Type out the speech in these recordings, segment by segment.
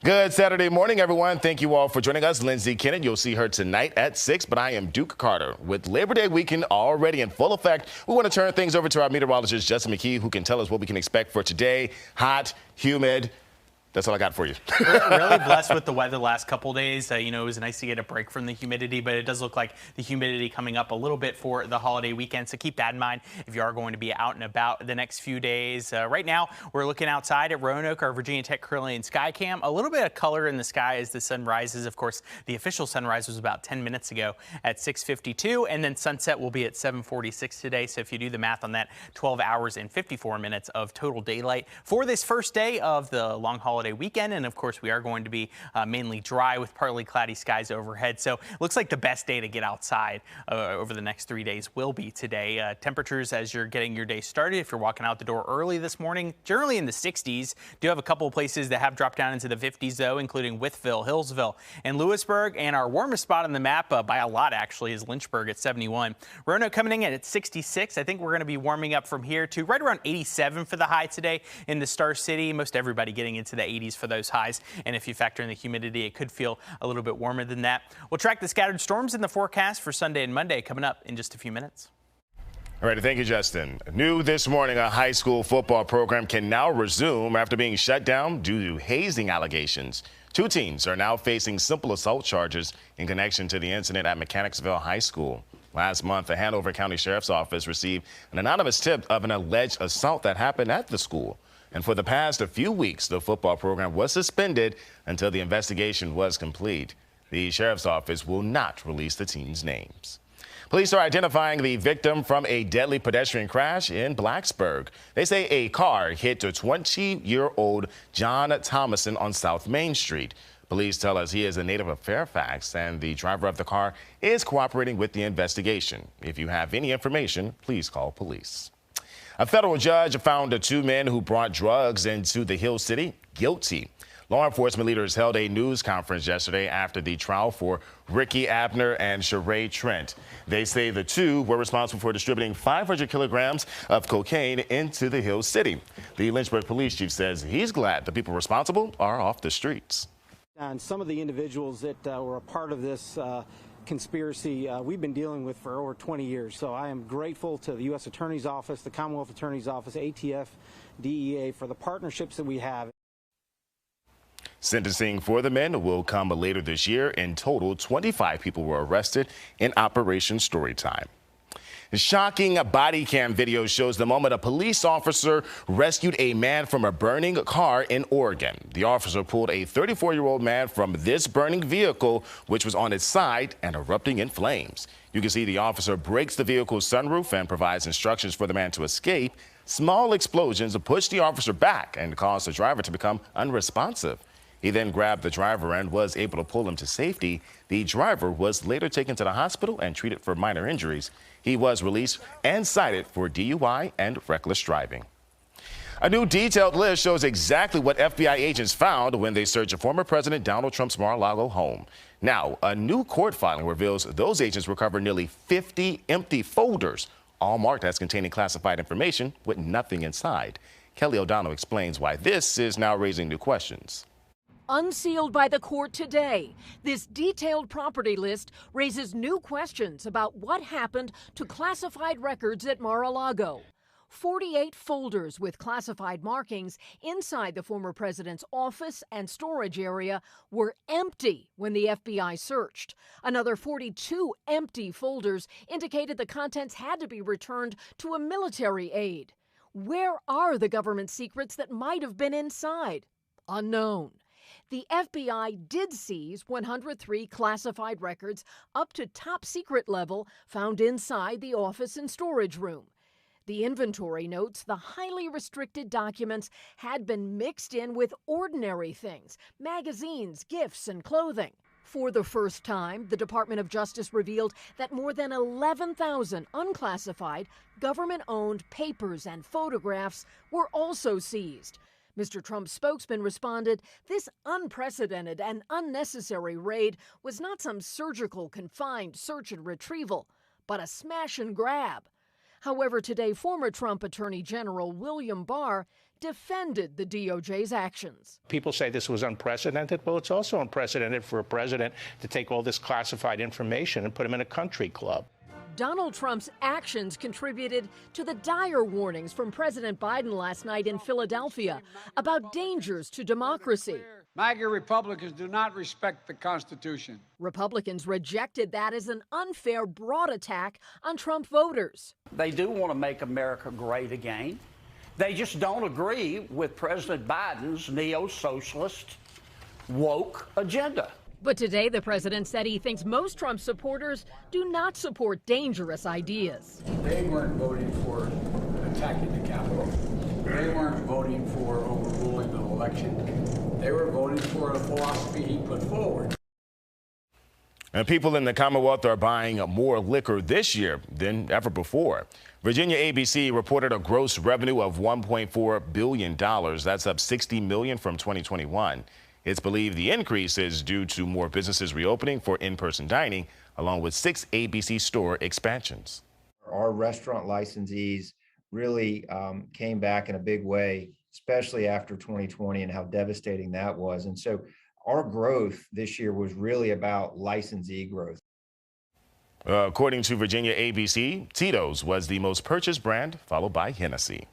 Good Saturday morning, everyone. Thank you all for joining us. Lindsay Kennett, you'll see her tonight at 6, but I am Duke Carter. With Labor Day weekend already in full effect, we want to turn things over to our meteorologist, Justin McKee, who can tell us what we can expect for today. Hot, humid. That's all I got for you. Really blessed with the weather the last couple days. It was nice to get a break from the humidity, but it does look like the humidity coming up a little bit for the holiday weekend. So keep that in mind if you are going to be out and about the next few days. Right now, we're looking outside at Roanoke, our Virginia Tech Carilion sky cam. A little bit of color in the sky as the sun rises. Of course, the official sunrise was about 10 minutes ago at 6:52, and then sunset will be at 7:46 today. So if you do the math on that, 12 hours and 54 minutes of total daylight for this first day of the long holiday weekend. And of course, we are going to be mainly dry with partly cloudy skies overhead. So looks like the best day to get outside over the next 3 days will be today. Temperatures as you're getting your day started, if you're walking out the door early this morning, generally in the 60s. Do have a couple of places that have dropped down into the 50s though, including Wytheville, Hillsville, and Lewisburg. And our warmest spot on the map by a lot actually is Lynchburg at 71. Roanoke coming in at 66. I think we're going to be warming up from here to right around 87 for the high today in the Star City. Most everybody getting into the 80s for those highs. And if you factor in the humidity, it could feel a little bit warmer than that. We'll track the scattered storms in the forecast for Sunday and Monday coming up in just a few minutes. All right, thank you, Justin. New this morning, a high school football program can now resume after being shut down due to hazing allegations. 2 teens are now facing simple assault charges in connection to the incident at Mechanicsville High School. Last month, the Hanover County Sheriff's Office received an anonymous tip of an alleged assault that happened at the school. And for the past few weeks, the football program was suspended until the investigation was complete. The Sheriff's Office will not release the teens' names. Police are identifying the victim from a deadly pedestrian crash in Blacksburg. They say a car hit a 20-year-old John Thomason on South Main Street. Police tell us he is a native of Fairfax, and the driver of the car is cooperating with the investigation. If you have any information, please call police. A federal judge found the 2 men who brought drugs into the Hill City guilty. Law enforcement leaders held a news conference yesterday after the trial for Ricky Abner and Sheree Trent. They say the 2 were responsible for distributing 500 kilograms of cocaine into the Hill City. The Lynchburg police chief says he's glad the people responsible are off the streets. And some of the individuals that were a part of this conspiracy we've been dealing with for over 20 years. So I am grateful to the U.S. Attorney's Office, the Commonwealth Attorney's Office, ATF, DEA for the partnerships that we have. Sentencing for the men will come later this year. In total, 25 people were arrested in Operation Storytime. The shocking body cam video shows the moment a police officer rescued a man from a burning car in Oregon. The officer pulled a 34-year-old man from this burning vehicle, which was on its side and erupting in flames. You can see the officer breaks the vehicle's sunroof and provides instructions for the man to escape. Small explosions pushed the officer back and caused the driver to become unresponsive. He then grabbed the driver and was able to pull him to safety. The driver was later taken to the hospital and treated for minor injuries. He was released and cited for DUI and reckless driving. A new detailed list shows exactly what FBI agents found when they searched former President Donald Trump's Mar-a-Lago home. Now, a new court filing reveals those agents recovered nearly 50 empty folders, all marked as containing classified information with nothing inside. Kelly O'Donnell explains why this is now raising new questions. Unsealed by the court today, this detailed property list raises new questions about what happened to classified records at Mar-a-Lago. 48 folders with classified markings inside the former president's office and storage area were empty when the FBI searched. Another 42 empty folders indicated the contents had to be returned to a military aid. Where are the government secrets that might have been inside? Unknown. The FBI did seize 103 classified records up to top secret level found inside the office and storage room. The inventory notes the highly restricted documents had been mixed in with ordinary things, magazines, gifts, and clothing. For the first time, the Department of Justice revealed that more than 11,000 unclassified, government-owned papers and photographs were also seized. Mr. Trump's spokesman responded, this unprecedented and unnecessary raid was not some surgical confined search and retrieval, but a smash and grab. However, today, former Trump Attorney General William Barr defended the DOJ's actions. People say this was unprecedented. Well, it's also unprecedented for a president to take all this classified information and put them in a country club. Donald Trump's actions contributed to the dire warnings from President Biden last night in Philadelphia about dangers to democracy. MAGA Republicans do not respect the Constitution. Republicans rejected that as an unfair, broad attack on Trump voters. They do want to make America great again. They just don't agree with President Biden's neo-socialist, woke agenda. But today, the president said he thinks most Trump supporters do not support dangerous ideas. They weren't voting for attacking the Capitol. They weren't voting for overruling the election. They were voting for a philosophy he put forward. And people in the Commonwealth are buying more liquor this year than ever before. Virginia ABC reported a gross revenue of $1.4 billion. That's up $60 million from 2021. It's believed the increase is due to more businesses reopening for in-person dining, along with 6 ABC store expansions. Our restaurant licensees really came back in a big way, especially after 2020 and how devastating that was. And so our growth this year was really about licensee growth. According to Virginia ABC, Tito's was the most purchased brand, followed by Hennessy.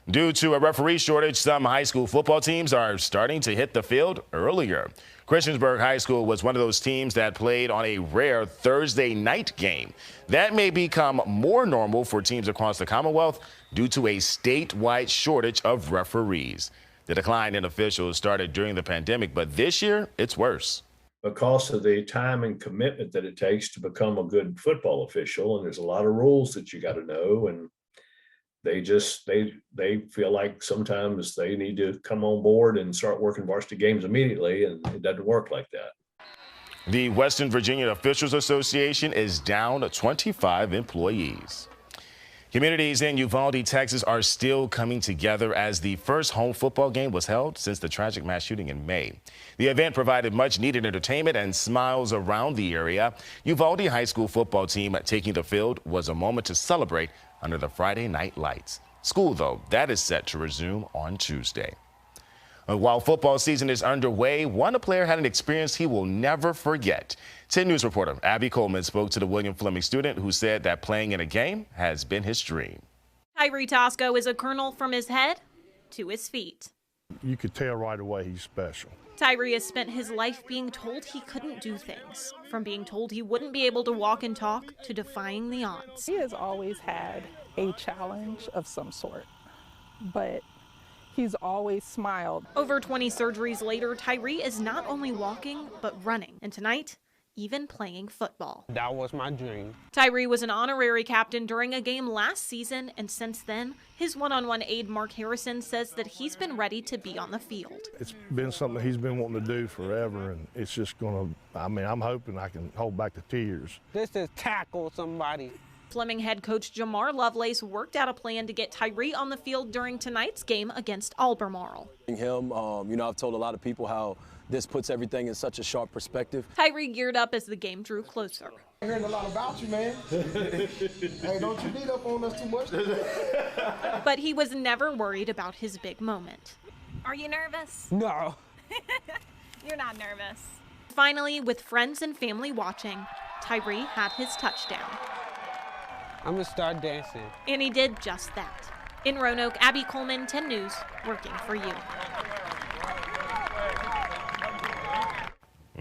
Due to a referee shortage, some high school football teams are starting to hit the field earlier. Christiansburg High School was one of those teams that played on a rare Thursday night game. That may become more normal for teams across the Commonwealth due to a statewide shortage of referees. The decline in officials started during the pandemic, but this year it's worse. Because of the time and commitment that it takes to become a good football official, and there's a lot of rules that you got to know, and they feel like sometimes they need to come on board and start working varsity games immediately, and it doesn't work like that. The Western Virginia Officials Association is down 25 employees. Communities in Uvalde, Texas are still coming together as the first home football game was held since the tragic mass shooting in May. The event provided much needed entertainment and smiles around the area. Uvalde High School football team taking the field was a moment to celebrate under the Friday night lights. School, though, that is set to resume on Tuesday. While football season is underway, one player had an experience he will never forget. 10 News reporter Abby Coleman spoke to the William Fleming student who said that playing in a game has been his dream. Tyree Tosco is a colonel from his head to his feet. You could tell right away he's special. Tyree has spent his life being told he couldn't do things, from being told he wouldn't be able to walk and talk to defying the odds. He has always had a challenge of some sort, but he's always smiled. Over 20 surgeries later, Tyree is not only walking, but running. And tonight, even playing football. That was my dream. Tyree was an honorary captain during a game last season, and since then, his one-on-one aide Mark Harrison says that he's been ready to be on the field. It's been something he's been wanting to do forever, and it's just going to, I'm hoping I can hold back the tears. This is tackle somebody. Fleming head coach Jamar Lovelace worked out a plan to get Tyree on the field during tonight's game against Albemarle. I've told a lot of people how this puts everything in such a sharp perspective. Tyree geared up as the game drew closer. I'm hearing a lot about you, man. Hey, don't you beat up on us too much. But he was never worried about his big moment. Are you nervous? No. You're not nervous. Finally, with friends and family watching, Tyree had his touchdown. I'm gonna start dancing. And he did just that. In Roanoke, Abby Coleman, 10 News, working for you.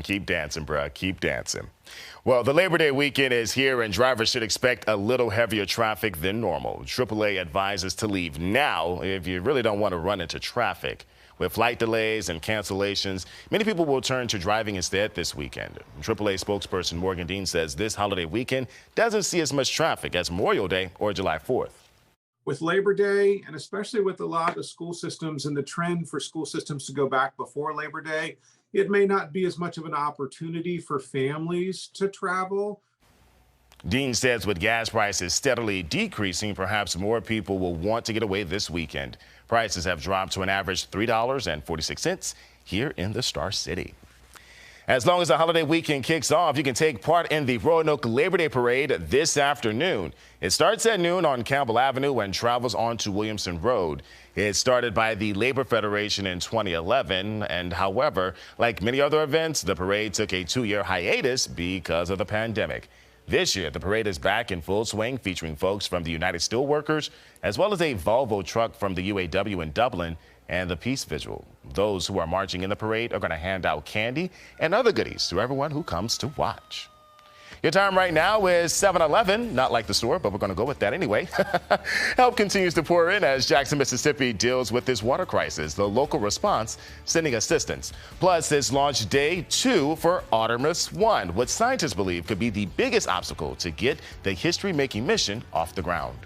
Keep dancing, bruh. Keep dancing. Well, the Labor Day weekend is here, and drivers should expect a little heavier traffic than normal. AAA advises to leave now if you really don't want to run into traffic. With flight delays and cancellations, many people will turn to driving instead this weekend. AAA spokesperson Morgan Dean says this holiday weekend doesn't see as much traffic as Memorial Day or July 4th. With Labor Day, and especially with a lot of school systems and the trend for school systems to go back before Labor Day, it may not be as much of an opportunity for families to travel. Dean says with gas prices steadily decreasing, perhaps more people will want to get away this weekend. Prices have dropped to an average $3.46 here in the Star City. As long as the holiday weekend kicks off, you can take part in the Roanoke Labor Day Parade this afternoon. It starts at noon on Campbell Avenue and travels on to Williamson Road. It started by the Labor Federation in 2011, and however, like many other events, the parade took a 2-year hiatus because of the pandemic. This year, the parade is back in full swing, featuring folks from the United Steelworkers, as well as a Volvo truck from the UAW in Dublin, and the Peace Vigil. Those who are marching in the parade are going to hand out candy and other goodies to everyone who comes to watch. Your time right now is 7:11, not like the store, but we're going to go with that anyway. Help continues to pour in as Jackson, Mississippi deals with this water crisis. The local response sending assistance. Plus, it's launch day 2 for Artemis 1, what scientists believe could be the biggest obstacle to get the history-making mission off the ground.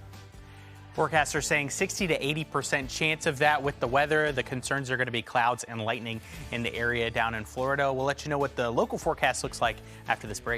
Forecasters saying 60 to 80% chance of that with the weather. The concerns are going to be clouds and lightning in the area down in Florida. We'll let you know what the local forecast looks like after this break.